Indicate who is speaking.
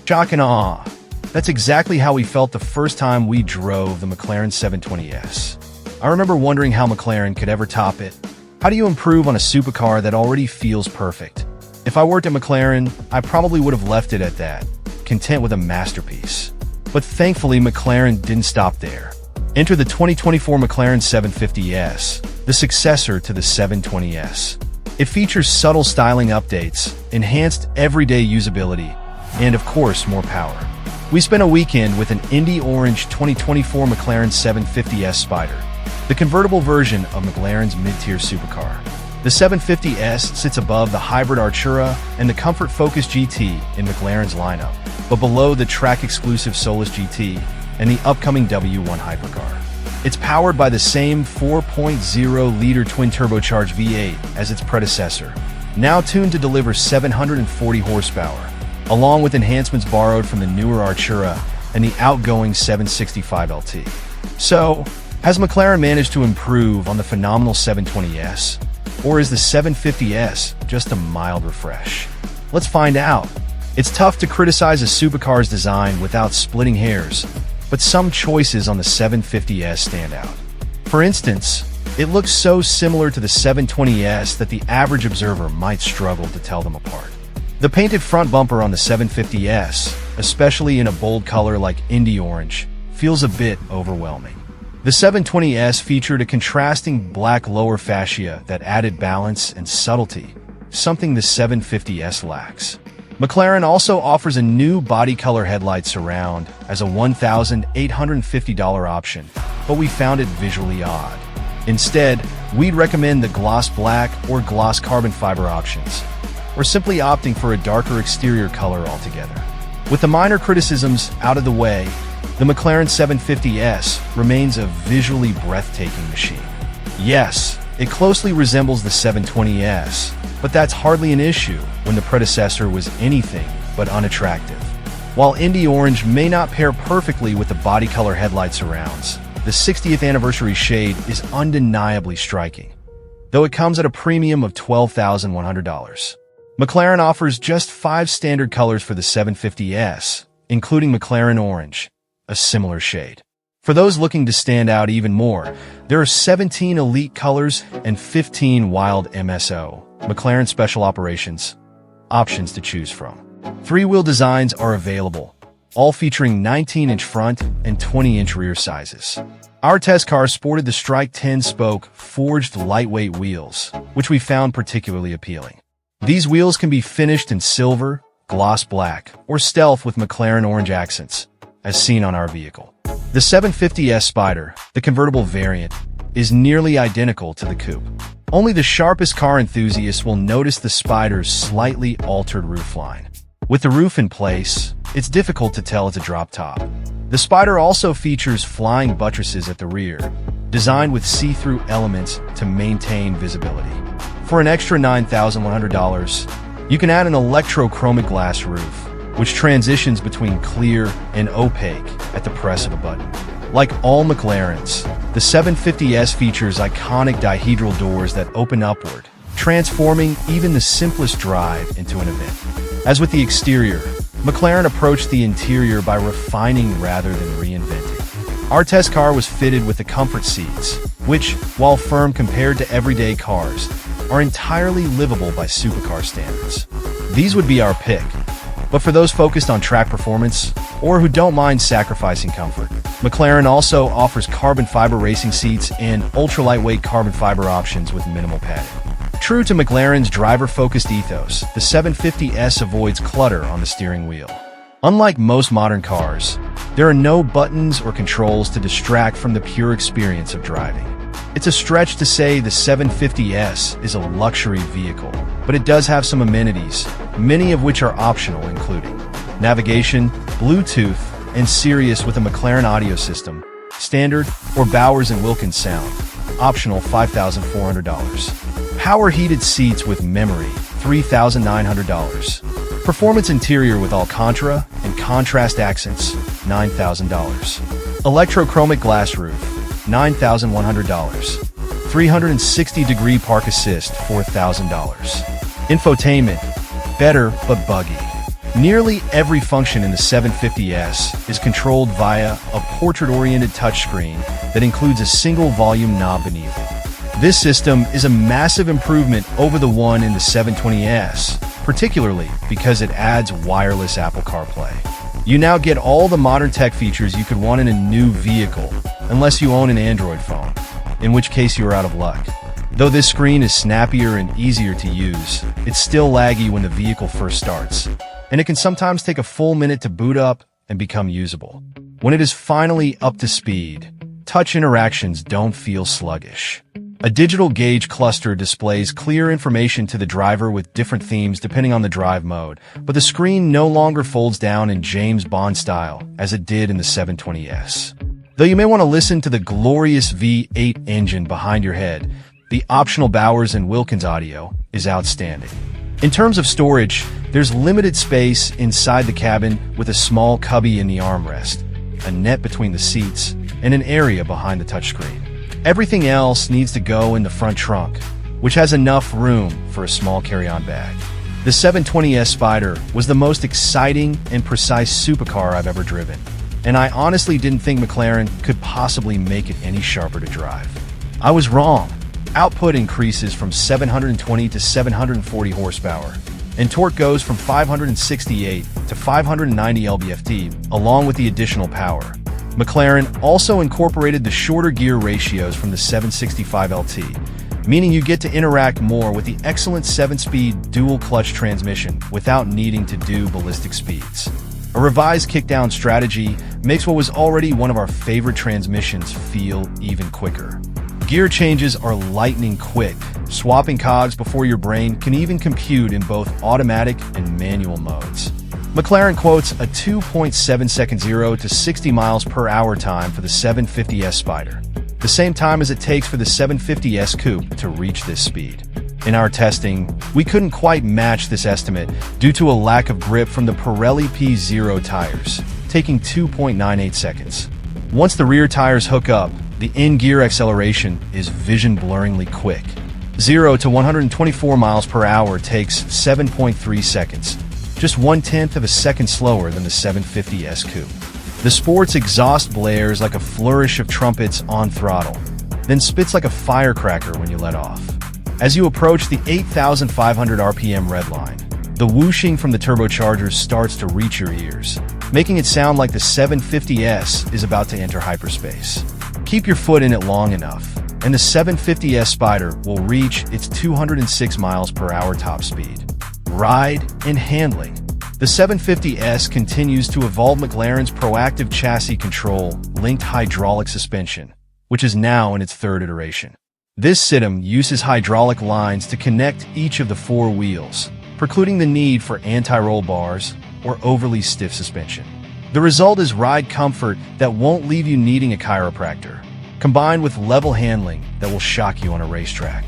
Speaker 1: Shock and awe. That's exactly how we felt the first time we drove the McLaren 720S. I remember wondering how McLaren could ever top it. How do you improve on a supercar that already feels perfect? If I worked at McLaren, I probably would have left it at that, content with a masterpiece. But thankfully, McLaren didn't stop there. Enter the 2024 McLaren 750S, the successor to the 720S. It features subtle styling updates, enhanced everyday usability, and of course, more power. We spent a weekend with an Indy Orange 2024 McLaren 750S Spider, the convertible version of McLaren's mid-tier supercar. The 750S sits above the hybrid Artura and the Comfort Focus GT in McLaren's lineup, but below the track-exclusive Solus GT and the upcoming W1 hypercar. It's powered by the same 4.0-liter twin-turbocharged V8 as its predecessor, now tuned to deliver 740 horsepower, along with enhancements borrowed from the newer Artura and the outgoing 765 LT. So, has McLaren managed to improve on the phenomenal 720S? Or is the 750S just a mild refresh? Let's find out. It's tough to criticize a supercar's design without splitting hairs, but some choices on the 750S stand out. For instance, it looks so similar to the 720S that the average observer might struggle to tell them apart. The painted front bumper on the 750S, especially in a bold color like Indy Orange, feels a bit overwhelming. The 720S featured a contrasting black lower fascia that added balance and subtlety, something the 750S lacks. McLaren also offers a new body color headlight surround as a $1,850 option, but we found it visually odd. Instead, we'd recommend the gloss black or gloss carbon fiber options, or simply opting for a darker exterior color altogether. With the minor criticisms out of the way, the McLaren 750S remains a visually breathtaking machine. Yes, it closely resembles the 720S, but that's hardly an issue when the predecessor was anything but unattractive. While Indy Orange may not pair perfectly with the body color headlight surrounds, the 60th anniversary shade is undeniably striking, though it comes at a premium of $12,100. McLaren offers just 5 standard colors for the 750S, including McLaren Orange, a similar shade. For those looking to stand out even more, there are 17 elite colors and 15 wild MSO, McLaren Special Operations, options to choose from. 3-wheel designs are available, all featuring 19-inch front and 20-inch rear sizes. Our test car sported the Strike 10-spoke forged lightweight wheels, which we found particularly appealing. These wheels can be finished in silver, gloss black, or stealth with McLaren orange accents, as seen on our vehicle. The 750S Spider, the convertible variant, is nearly identical to the coupe. Only the sharpest car enthusiasts will notice the Spider's slightly altered roofline. With the roof in place, it's difficult to tell it's a drop top. The Spider also features flying buttresses at the rear, designed with see-through elements to maintain visibility. For an extra $9,100, you can add an electrochromic glass roof, which transitions between clear and opaque at the press of a button. Like all McLarens, the 750S features iconic dihedral doors that open upward, transforming even the simplest drive into an event. As with the exterior, McLaren approached the interior by refining rather than reinventing. Our test car was fitted with the comfort seats, which, while firm compared to everyday cars, are entirely livable by supercar standards. These would be our pick. But for those focused on track performance, or who don't mind sacrificing comfort, McLaren also offers carbon fiber racing seats and ultra-lightweight carbon fiber options with minimal padding. True to McLaren's driver-focused ethos, the 750S avoids clutter on the steering wheel. Unlike most modern cars, there are no buttons or controls to distract from the pure experience of driving. It's a stretch to say the 750S is a luxury vehicle, but it does have some amenities, many of which are optional, including navigation, Bluetooth, and Sirius with a McLaren audio system, standard, or Bowers & Wilkins sound, optional $5,400. Power heated seats with memory, $3,900. Performance interior with Alcantara and contrast accents, $9,000. Electrochromic glass roof, $9,100. 360-degree park assist, $4,000. Infotainment, better but buggy. Nearly every function in the 750S is controlled via a portrait-oriented touchscreen that includes a single volume knob beneath it. This system is a massive improvement over the one in the 720S, particularly because it adds wireless Apple CarPlay. You now get all the modern tech features you could want in a new vehicle, unless you own an Android phone, in which case you are out of luck. Though this screen is snappier and easier to use, it's still laggy when the vehicle first starts, and it can sometimes take a full minute to boot up and become usable. When it is finally up to speed, touch interactions don't feel sluggish. A digital gauge cluster displays clear information to the driver with different themes depending on the drive mode, but the screen no longer folds down in James Bond style as it did in the 720S. Though you may want to listen to the glorious V8 engine behind your head, the optional Bowers and Wilkins audio is outstanding. In terms of storage, there's limited space inside the cabin with a small cubby in the armrest, a net between the seats, and an area behind the touchscreen. Everything else needs to go in the front trunk, which has enough room for a small carry-on bag. The 720S Spider was the most exciting and precise supercar I've ever driven, and I honestly didn't think McLaren could possibly make it any sharper to drive. I was wrong. Output increases from 720 to 740 horsepower, and torque goes from 568 to 590 lb-ft, along with the additional power. McLaren also incorporated the shorter gear ratios from the 765LT, meaning you get to interact more with the excellent 7-speed dual-clutch transmission without needing to do ballistic speeds. A revised kickdown strategy makes what was already one of our favorite transmissions feel even quicker. Gear changes are lightning quick, swapping cogs before your brain can even compute in both automatic and manual modes. McLaren quotes a 2.7-second 0 to 60 miles per hour time for the 750S Spider, the same time as it takes for the 750S Coupe to reach this speed. In our testing, we couldn't quite match this estimate due to a lack of grip from the Pirelli P0 tires, taking 2.98 seconds. Once the rear tires hook up, the in-gear acceleration is vision-blurringly quick. 0 to 124 miles per hour takes 7.3 seconds, just 1/10 of a second slower than the 750S Coupe. The Sport's exhaust blares like a flourish of trumpets on throttle, then spits like a firecracker when you let off. As you approach the 8,500 RPM red line, the whooshing from the turbochargers starts to reach your ears, making it sound like the 750S is about to enter hyperspace. Keep your foot in it long enough, and the 750S Spider will reach its 206 miles per hour top speed. Ride and handling. The 750S continues to evolve McLaren's proactive chassis control linked hydraulic suspension, which is now in its third iteration. This system uses hydraulic lines to connect each of the four wheels, precluding the need for anti-roll bars or overly stiff suspension. The result is ride comfort that won't leave you needing a chiropractor, combined with level handling that will shock you on a racetrack.